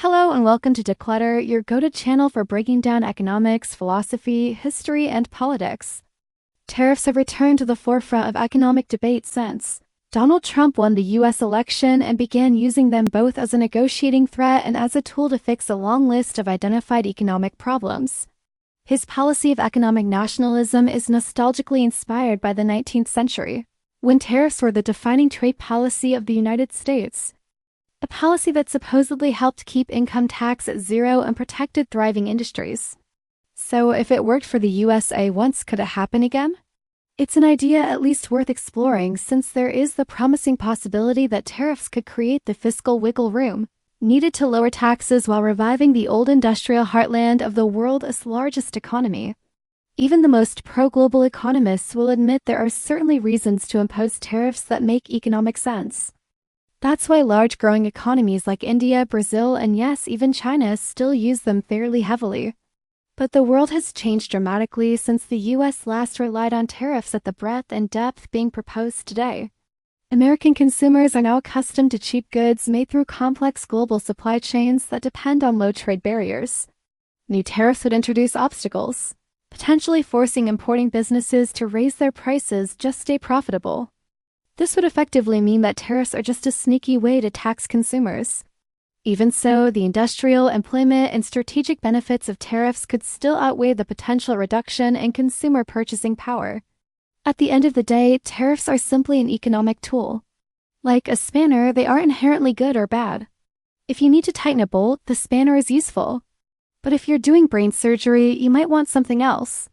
Hello and welcome to De-Cluttered, your go-to channel for breaking down economics, philosophy, history, and politics. Tariffs have returned to the forefront of economic debate since Donald Trump won the U.S. election and began using them both as a negotiating threat and as a tool to fix a long list of identified economic problems. His policy of economic nationalism is nostalgically inspired by the 19th century, when tariffs were the defining trade policy of the United States. A policy that supposedly helped keep income tax at zero and protected thriving industries. So if it worked for the USA once, could it happen again? It's an idea at least worth exploring, since there is the promising possibility that tariffs could create the fiscal wiggle room needed to lower taxes while reviving the old industrial heartland of the world's largest economy. Even the most pro-global economists will admit there are certainly reasons to impose tariffs that make economic sense. That's why large growing economies like India, Brazil, and yes, even China still use them fairly heavily. But the world has changed dramatically since the US last relied on tariffs at the breadth and depth being proposed today. American consumers are now accustomed to cheap goods made through complex global supply chains that depend on low trade barriers. New tariffs would introduce obstacles, potentially forcing importing businesses to raise their prices just to stay profitable. This would effectively mean that tariffs are just a sneaky way to tax consumers. Even so, the industrial, employment, and strategic benefits of tariffs could still outweigh the potential reduction in consumer purchasing power. At the end of the day, tariffs are simply an economic tool. Like a spanner, they aren't inherently good or bad. If you need to tighten a bolt, the spanner is useful. But if you're doing brain surgery, you might want something else.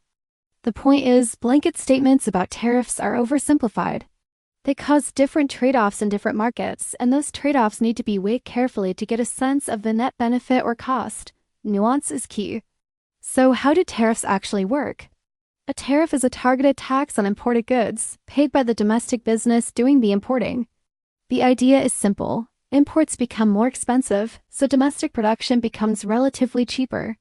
The point is, blanket statements about tariffs are oversimplified. They cause different trade-offs in different markets, and those trade-offs need to be weighed carefully to get a sense of the net benefit or cost. Nuance is key. So how do tariffs actually work? A tariff is a targeted tax on imported goods, paid by the domestic business doing the importing. The idea is simple. Imports become more expensive, so domestic production becomes relatively cheaper.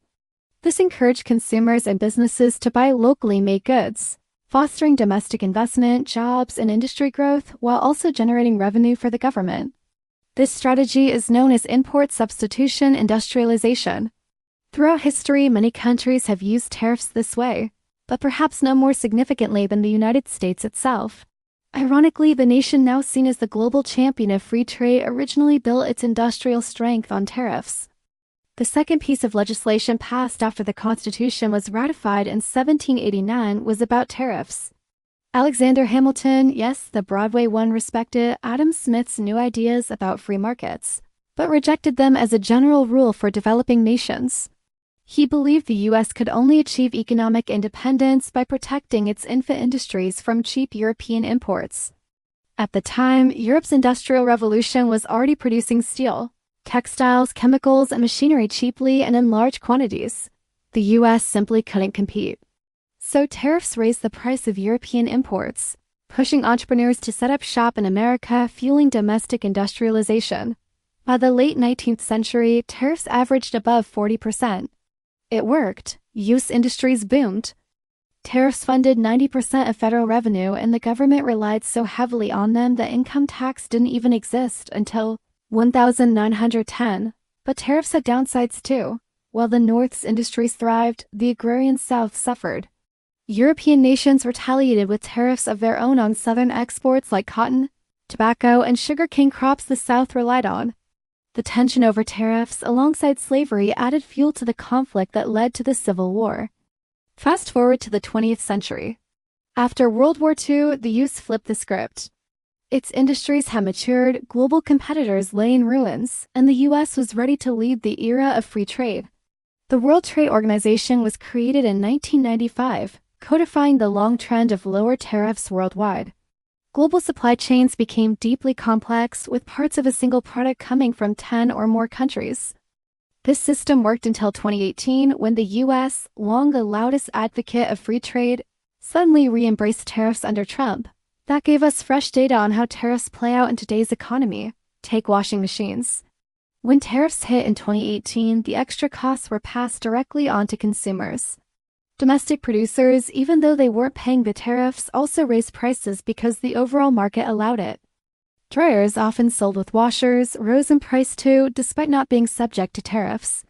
This encouraged consumers and businesses to buy locally made goods, fostering domestic investment, jobs, and industry growth while also generating revenue for the government. This strategy is known as import substitution industrialization. Throughout history, many countries have used tariffs this way, but perhaps no more significantly than the United States itself. Ironically, the nation now seen as the global champion of free trade originally built its industrial strength on tariffs. The second piece of legislation passed after the Constitution was ratified in 1789 was about tariffs. Alexander Hamilton, yes, the Broadway one, respected Adam Smith's new ideas about free markets, but rejected them as a general rule for developing nations. He believed the U.S. could only achieve economic independence by protecting its infant industries from cheap European imports. At the time, Europe's Industrial Revolution was already producing steel, textiles, chemicals, and machinery cheaply and in large quantities. The U.S. simply couldn't compete. So tariffs raised the price of European imports, pushing entrepreneurs to set up shop in America, fueling domestic industrialization. By the late 19th century, tariffs averaged above 40%. It worked. U.S. industries boomed. Tariffs funded 90% of federal revenue, and the government relied so heavily on them that income tax didn't even exist until 1910, but tariffs had downsides too. While the North's industries thrived, the agrarian South suffered. European nations retaliated with tariffs of their own on Southern exports like cotton, tobacco, and sugarcane crops the South relied on. The tension over tariffs, alongside slavery, added fuel to the conflict that led to the Civil War. Fast forward to the 20th century. After World War II, the U.S. flipped the script. Its industries had matured, global competitors lay in ruins, and the U.S. was ready to lead the era of free trade. The World Trade Organization was created in 1995, codifying the long trend of lower tariffs worldwide. Global supply chains became deeply complex, with parts of a single product coming from 10 or more countries. This system worked until 2018, when the U.S., long the loudest advocate of free trade, suddenly re-embraced tariffs under Trump. That gave us fresh data on how tariffs play out in today's economy. Take washing machines. When tariffs hit in 2018, the extra costs were passed directly on to consumers. Domestic producers, even though they weren't paying the tariffs, also raised prices because the overall market allowed it. Dryers often sold with washers rose in price too, despite not being subject to tariffs.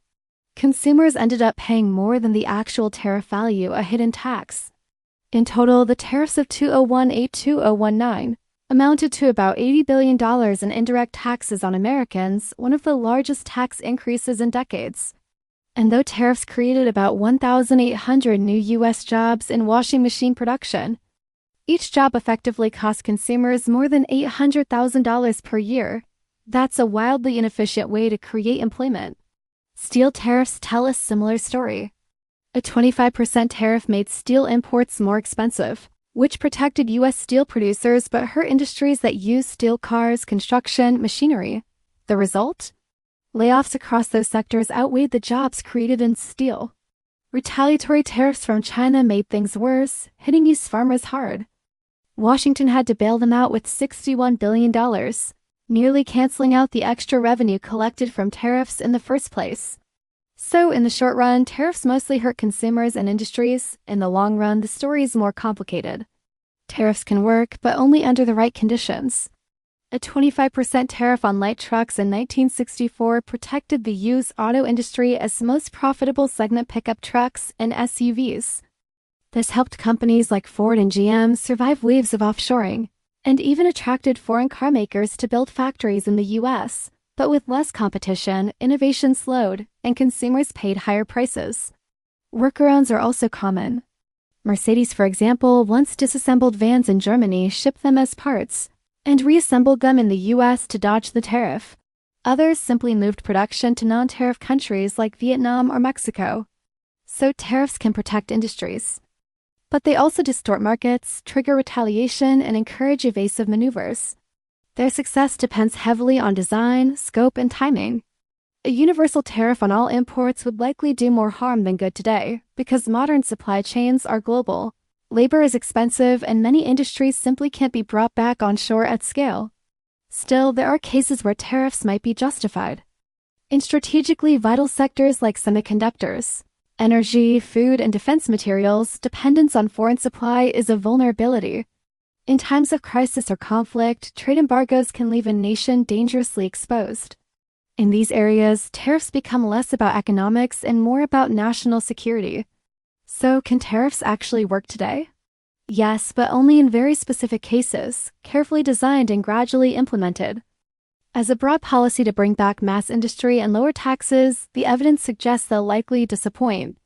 Consumers ended up paying more than the actual tariff value, a hidden tax. In total, the tariffs of 2018-2019 amounted to about $80 billion in indirect taxes on Americans, one of the largest tax increases in decades. And though tariffs created about 1,800 new U.S. jobs in washing machine production, each job effectively cost consumers more than $800,000 per year. That's a wildly inefficient way to create employment. Steel tariffs tell a similar story. A 25% tariff made steel imports more expensive, which protected U.S. steel producers but hurt industries that use steel cars, construction, machinery. The result? Layoffs across those sectors outweighed the jobs created in steel. Retaliatory tariffs from China made things worse, hitting U.S. farmers hard. Washington had to bail them out with $61 billion, nearly canceling out the extra revenue collected from tariffs in the first place. So, in the short run, tariffs mostly hurt consumers and industries. In the long run, the story is more complicated. Tariffs can work, but only under the right conditions. A 25% tariff on light trucks in 1964 protected the used auto industry as the most profitable segment pickup trucks and SUVs. This helped companies like Ford and GM survive waves of offshoring, and even attracted foreign car makers to build factories in the U.S., but with less competition, innovation slowed, and consumers paid higher prices. Workarounds are also common. Mercedes, for example, once disassembled vans in Germany, shipped them as parts, and reassembled them in the U.S. to dodge the tariff. Others simply moved production to non-tariff countries like Vietnam or Mexico. So tariffs can protect industries. But they also distort markets, trigger retaliation, and encourage evasive maneuvers. Their success depends heavily on design, scope, and timing. A universal tariff on all imports would likely do more harm than good today, because modern supply chains are global. Labor is expensive, and many industries simply can't be brought back on shore at scale. Still, there are cases where tariffs might be justified. In strategically vital sectors like semiconductors, energy, food, and defense materials, dependence on foreign supply is a vulnerability. In times of crisis or conflict, trade embargoes can leave a nation dangerously exposed. In these areas, tariffs become less about economics and more about national security. So, can tariffs actually work today? Yes, but only in very specific cases, carefully designed and gradually implemented. As a broad policy to bring back mass industry and lower taxes, the evidence suggests they'll likely disappoint.